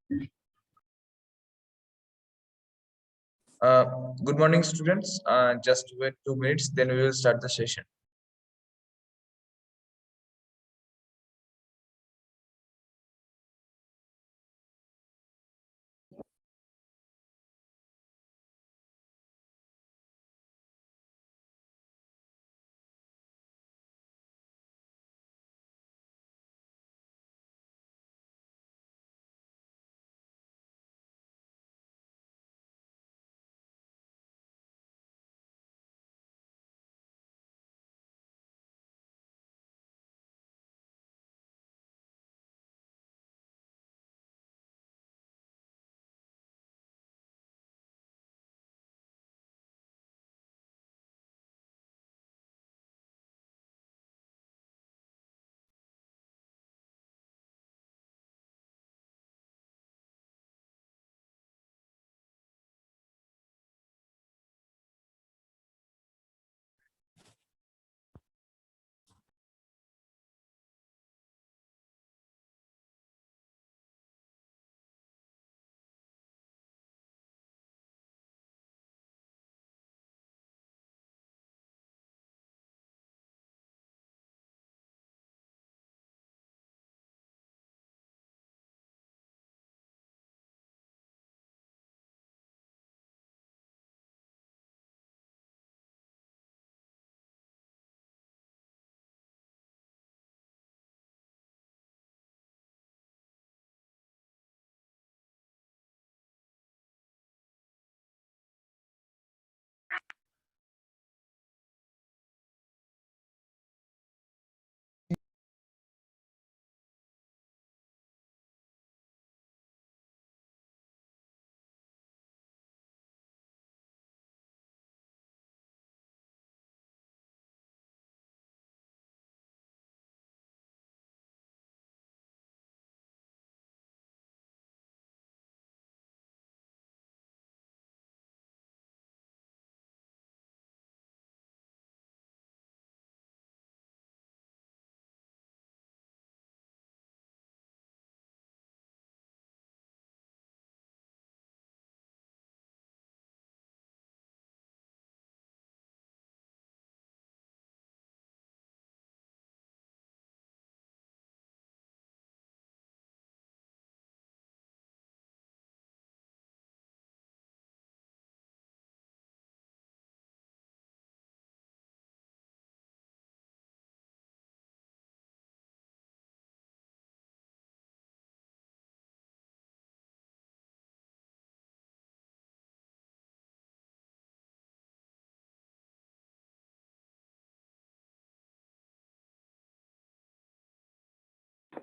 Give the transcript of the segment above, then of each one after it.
Good morning, students. Just wait 2 minutes, then we will start the session.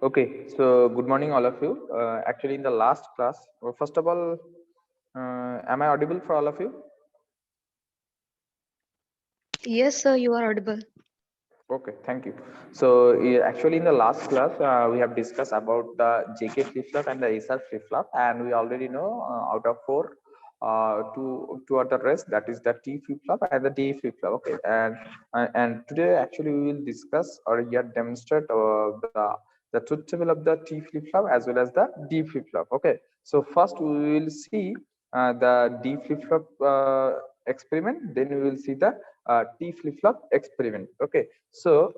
Okay, so good morning, all of you. Actually, in the last class, first of all, am I audible for all of you? Yes, sir, you are audible. Okay, thank you. So, actually, in the last class, we have discussed about the JK flip flop and the SR flip flop, and we already know out of four, two are the rest. That is the T flip flop and the D flip flop. Okay, and today actually we will discuss or yet demonstrate the truth table of the T flip flop as well as the D flip flop. Okay, so first we will see the D flip flop experiment, then we will see the T flip flop experiment. Okay, so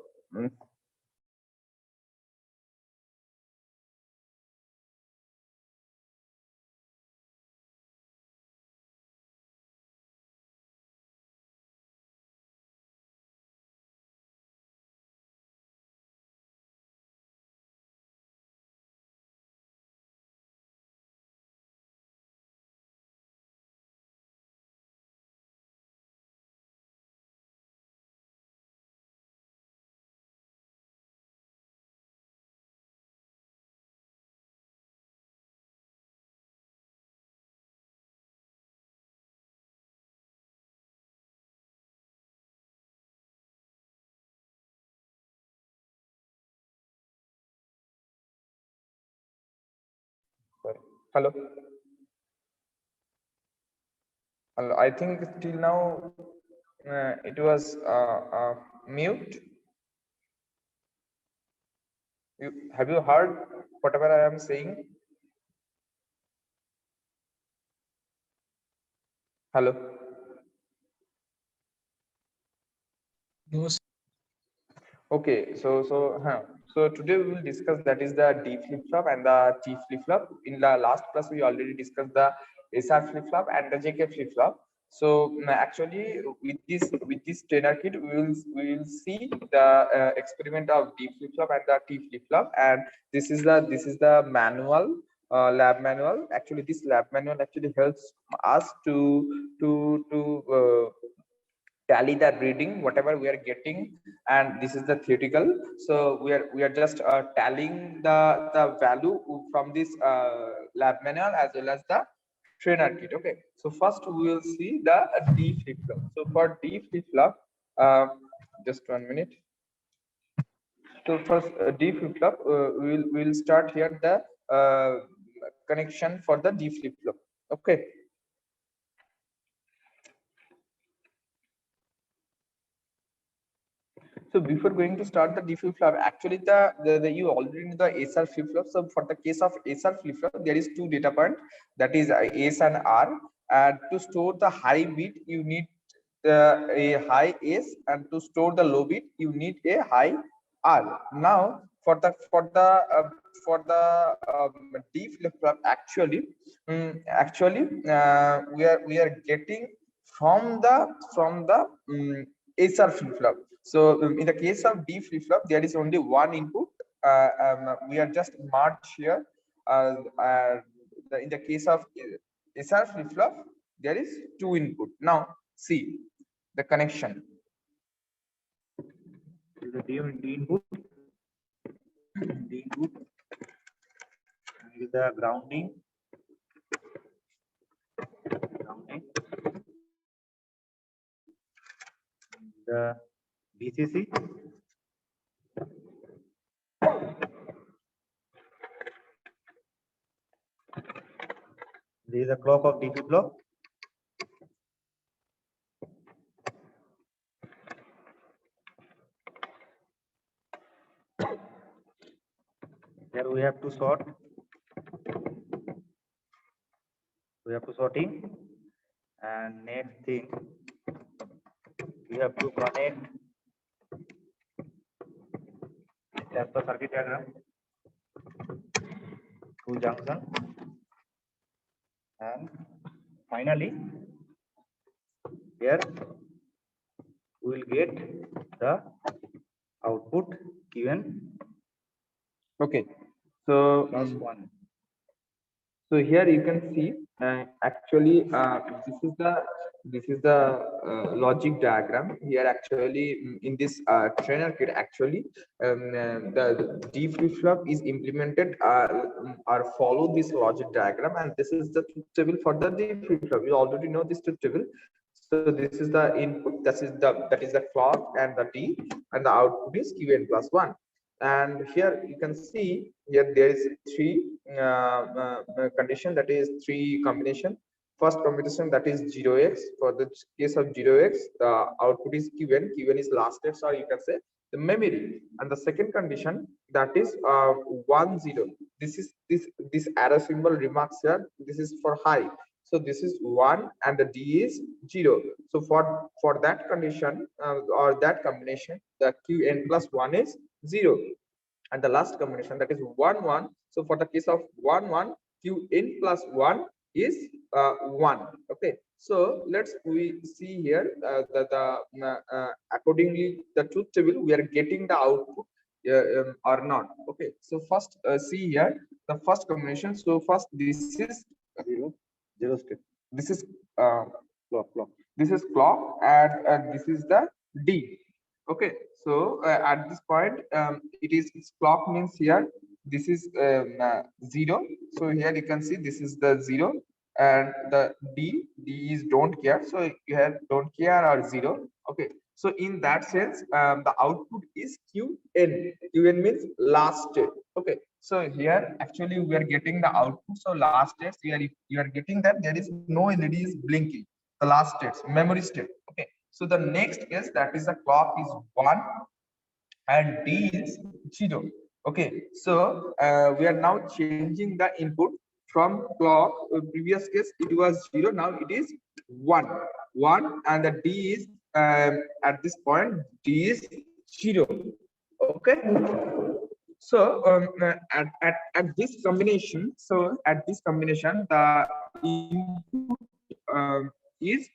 sorry. Hello. Hello. I think till now it was mute. Have you heard whatever I am saying? Hello. No, sir. Okay, so today we will discuss that is the D flip flop and the T flip flop. In the last class, we already discussed the SR flip flop and the JK flip flop. So actually, with this trainer kit, we will see the experiment of D flip flop and the T flip flop, and this is the manual. Lab manual. Actually, this lab manual actually helps us to tally the reading whatever we are getting, and this is the theoretical. So we are just tallying the value from this lab manual as well as the trainer kit. Okay, so first we will see the D flip flop. So for D flip flop, just 1 minute. So first D flip flop, we'll start here the connection for the D flip flop. Okay. So before going to start the D flip flop, actually the you already know the SR flip flop. So for the case of SR flip flop, there is two data point, that is S and R. And to store the high bit, you need a high S, and to store the low bit, you need a high R. Now for the D flip flop, actually, we are getting from the SR flip flop. So in the case of D flip flop, there is only one input. We are just marked here. In the case of SR flip flop, there is two input. Now see the connection. The D input, and the grounding, the VCC, this is the clock of D flip flop. Here we have to sort. We have to sorting, and next thing we have to connect as per circuit diagram to junction, and finally here we will get the output given Okay, so plus 1. so here you can see actually this is the logic diagram here. Actually, in this trainer kit, actually the D flip flop is implemented or follow this logic diagram, and this is the truth table for the D flip flop. You already know this truth table. So this is the input, that is the clock and the D, and the output is Qn plus 1. And here you can see here there is three condition, that is three combination. First combination, that is 0x. For the case of 0x, the output is Qn. Qn is last steps, or you can say the memory. And the second condition, that is 1 0. This arrow symbol remarks here, this is for high. So this is 1 and the D is 0. So for that condition or that combination, the Qn plus 1 is 0. And the last combination, that is 1 1. So for the case of 1 1, Qn plus 1 is 1. Okay, so we see here accordingly the truth table, we are getting the output or not. Okay, so first see here the first combination. So first this is 0 step. this is Clock. this is clock, and this is the D. Okay, so at this point it is clock means here this is 0. So here you can see this is the 0, and the D is don't care. So you have don't care or 0. Okay, so in that sense the output is Qn. Qn means last state. Okay, so here actually we are getting the output. So last states, you are getting that there is no LED is blinking. The last states, memory state. Okay, so the next case, that is the clock is 1 and D is 0. Okay, so we are now changing the input from clock. Previous case it was 0, now it is 1 and the D is at this point D is 0. Okay. So at this combination, the input is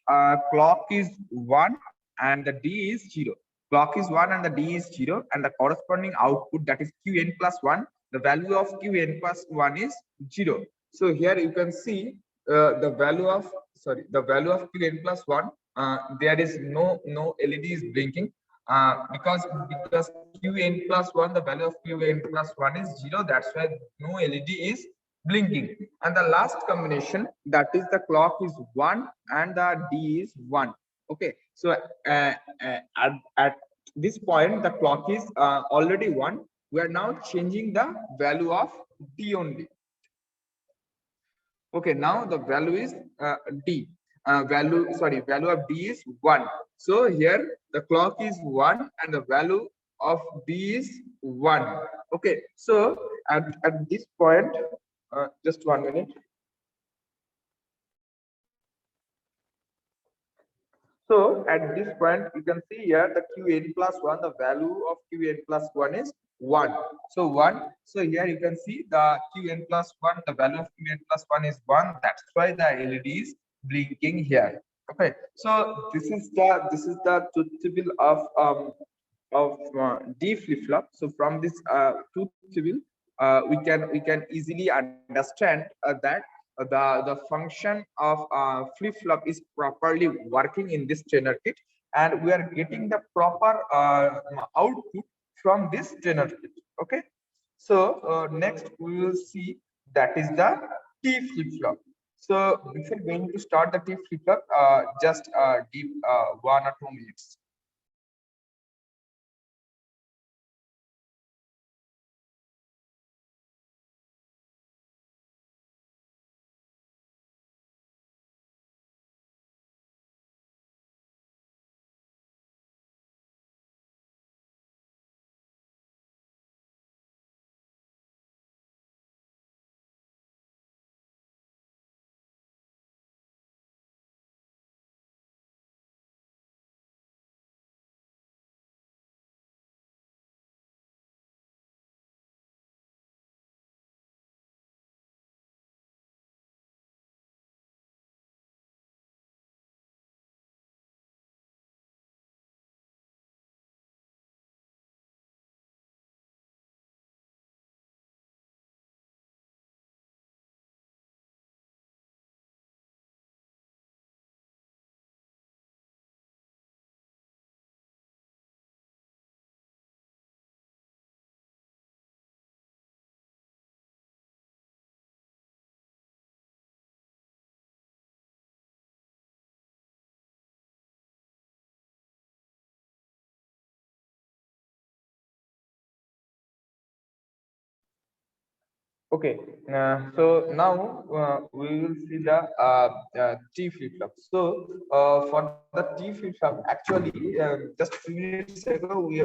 clock is 1 and the D is 0. Clock is 1 and the D is 0, and the corresponding output, that is Qn plus 1, the value of Qn plus 1 is 0. So here you can see the value of Qn plus 1. There is no LED is blinking because Qn plus 1, the value of Qn plus 1 is 0. That's why no LED is blinking. And the last combination, that is the clock is 1 and the D is 1. Okay, so at this point the clock is already 1. We are now changing the value of D only. Okay, now the value is D. Value of D is 1. So here the clock is 1 and the value of D is 1. Okay, so at this point, just 1 minute. So at this point, you can see here the Qn plus 1, the value of Qn plus 1 is 1. So 1. So here you can see the Qn plus 1, the value of Qn plus 1 is 1. That's why the LED is blinking here. Okay. So this is the truth table of D flip flop. So from this truth table, we can easily understand that the function of flip flop is properly working in this trainer kit, and we are getting the proper output from this trainer kit. Okay, so next we will see, that is the T flip flop. So before going to start the T flip flop, just give 1 or 2 minutes. Okay, so now we will see the T flip flop. So for the T flip flop, actually, just 2 minutes ago, we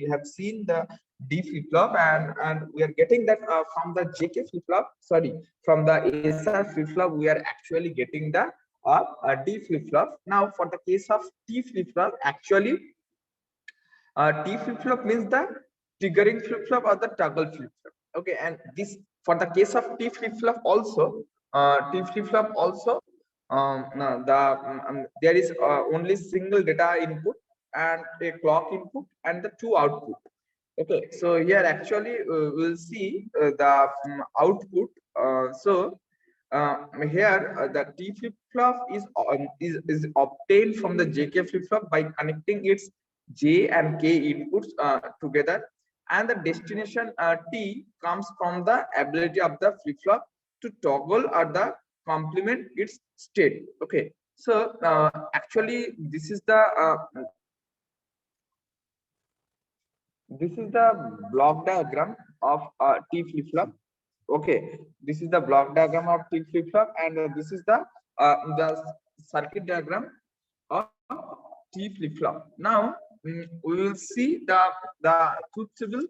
have seen the D flip flop, and we are getting that from the JK flip flop. Sorry, from the SR flip flop, we are actually getting the D flip flop. Now, for the case of T flip flop, actually, T flip flop means the triggering flip flop or the toggle flip flop. Okay, and this, for the case of T flip flop also, there is only single data input and a clock input and the 2 output. Okay, so here actually we'll see the output. Here the T flip flop is obtained from the JK flip flop by connecting its J and K inputs together, and the destination T comes from the ability of the flip flop to toggle or the complement its state. Okay, so actually this is the block diagram of T flip flop. Okay, this is the block diagram of T flip flop, and this is the circuit diagram of T flip flop. Now we will see the truth table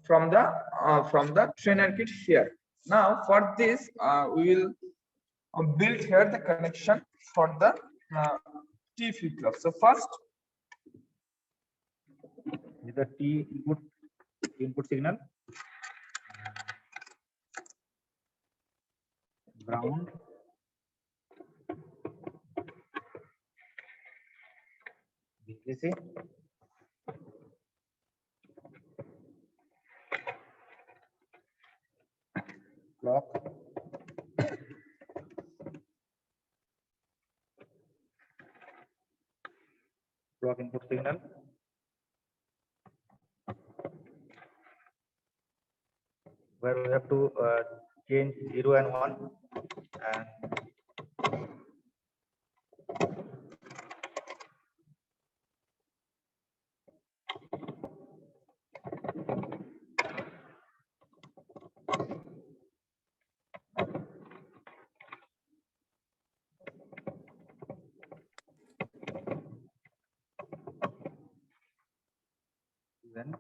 from the trainer kit here. Now for this we will build here the connection for the T flip-flop. So first, Is the T input signal, ground, VCC, clock, clock input signal, where we have to change 0 and 1, and then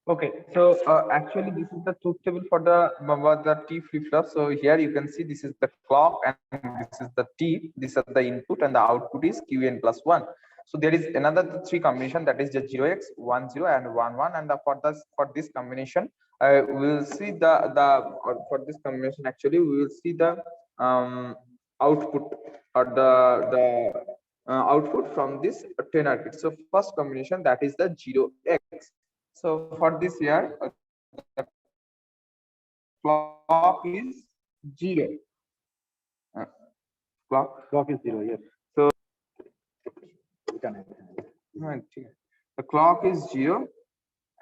okay, so actually this is the truth table for the T flip-flop. So here you can see this is the clock and this is the T. These are the input and the output is Qn plus 1. So there is another three combination, that is the 0x, 10 and 11, and for this combination we will see for this combination actually we will see the output or the output from this 10 circuit. So first combination, that is the 0x. So for this here, the clock is 0. Uh, clock is 0. Yes. So We can have. the clock is 0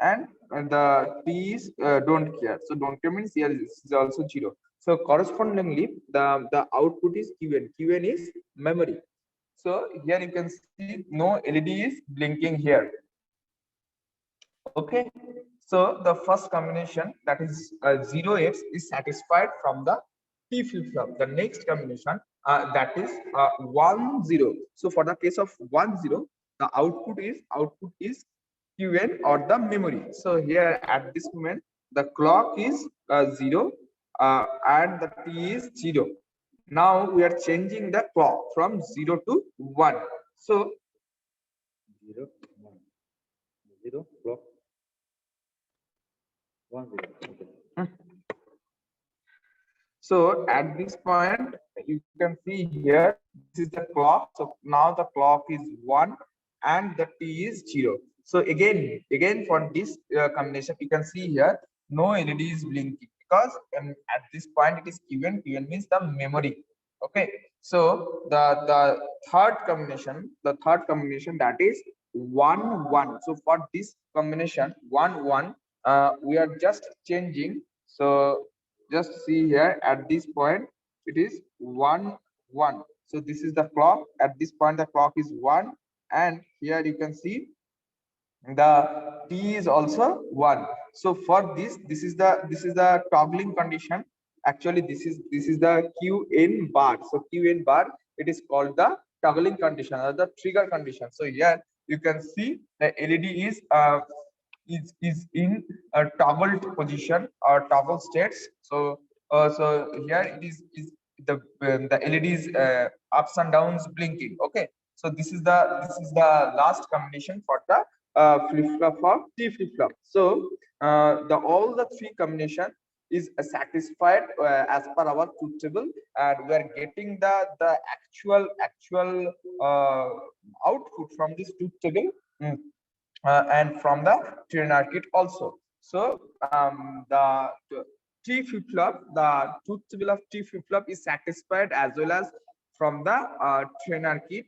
and the T is don't care. So don't care means here is also 0. So correspondingly, the output is Qn. Qn is memory. So here you can see no LED is blinking here. Okay, so the first combination, that is 0x, is satisfied from the T flip-flop. The next combination, that is 1 0. So for the case of 1 0, the output is Qn or the memory. So here at this moment the clock is 0 and the T is 0. Now we are changing the clock from 0 to 1. So 0 1 0 clock 1 0. Okay. So at this point, you can see here, this is the clock. So now the clock is 1 and the T is 0. So again for this combination, you can see here, no LED is blinking because at this point it is Qn. Qn means the memory. Okay. So the third combination, that is 1 1. So for this combination 1 1, we are just changing. So just see here at this point it is 1 1. So this is the clock. At this point the clock is 1 and here you can see the T is also 1. So for this is the toggling condition. Actually this is the Qn bar. So Qn bar, it is called the toggling condition or the trigger condition. So here you can see the LED is in a toggled position or toggle states. So here it is the LED is ups and downs blinking. Okay, so this is the last combination for the flip-flop of T flip-flop. So all the three combination is satisfied as per our truth table, and we are getting the actual output from this truth table. And from the trainer kit also. So the T flip-flop, the truth table of T flip-flop is satisfied as well as from the trainer kit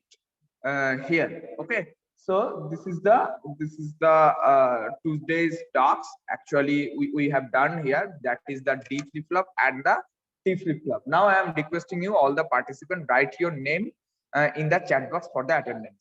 here. Okay, so this is the Tuesday's talks. Actually we have done here, that is the D flip-flop and the T flip-flop. Now I am requesting you, all the participants, write your name in the chat box for the attendance.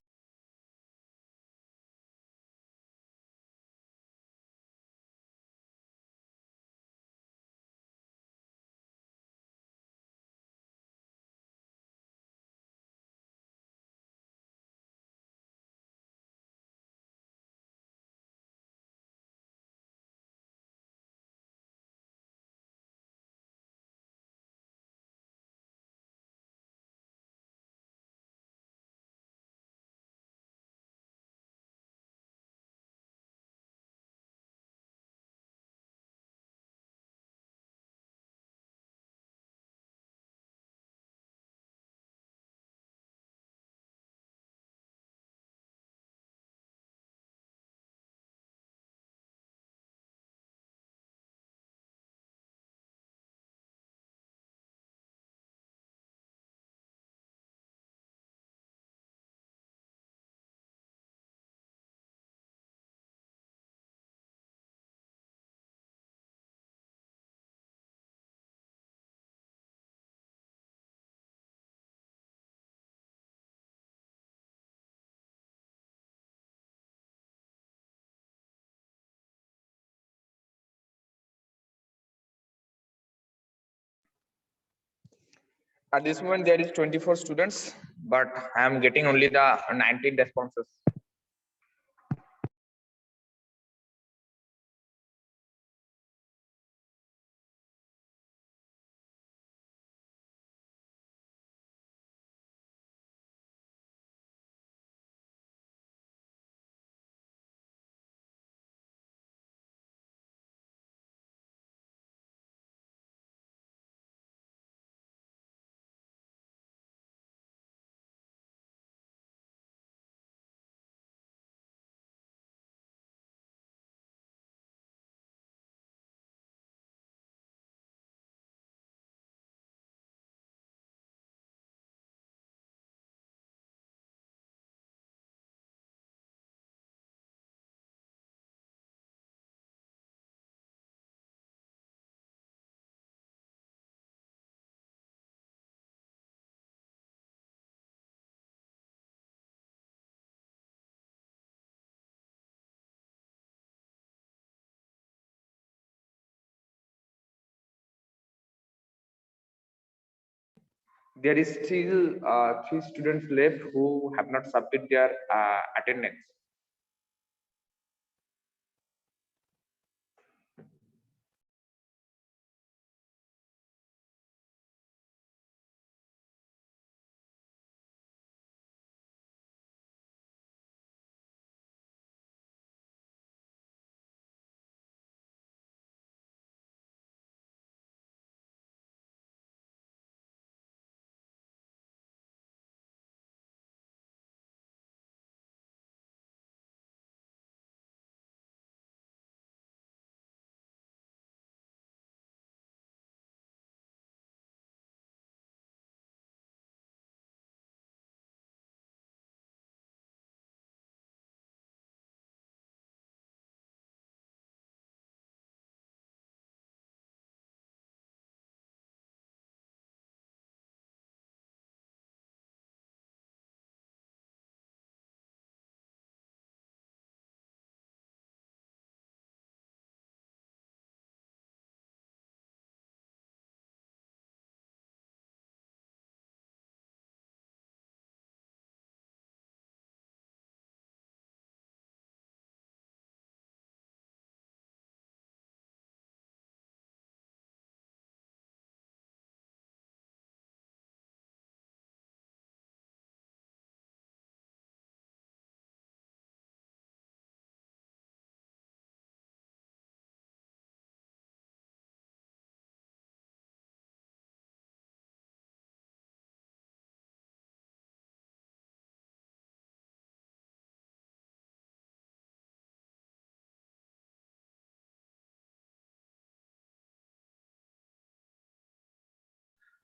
At this moment, there is 24 students, but I am getting only the 19 responses. There is still 3 students left who have not submitted their attendance.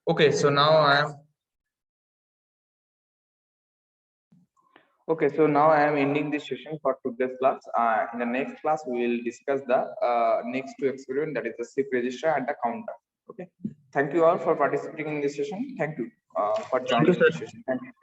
Okay, so now I am. Okay, so now I am ending this session for today's class. In the next class, we will discuss the next 2 experiment, that is the SIP register and the counter. Okay, thank you all for participating in this session. Thank you for joining this session. Thank you.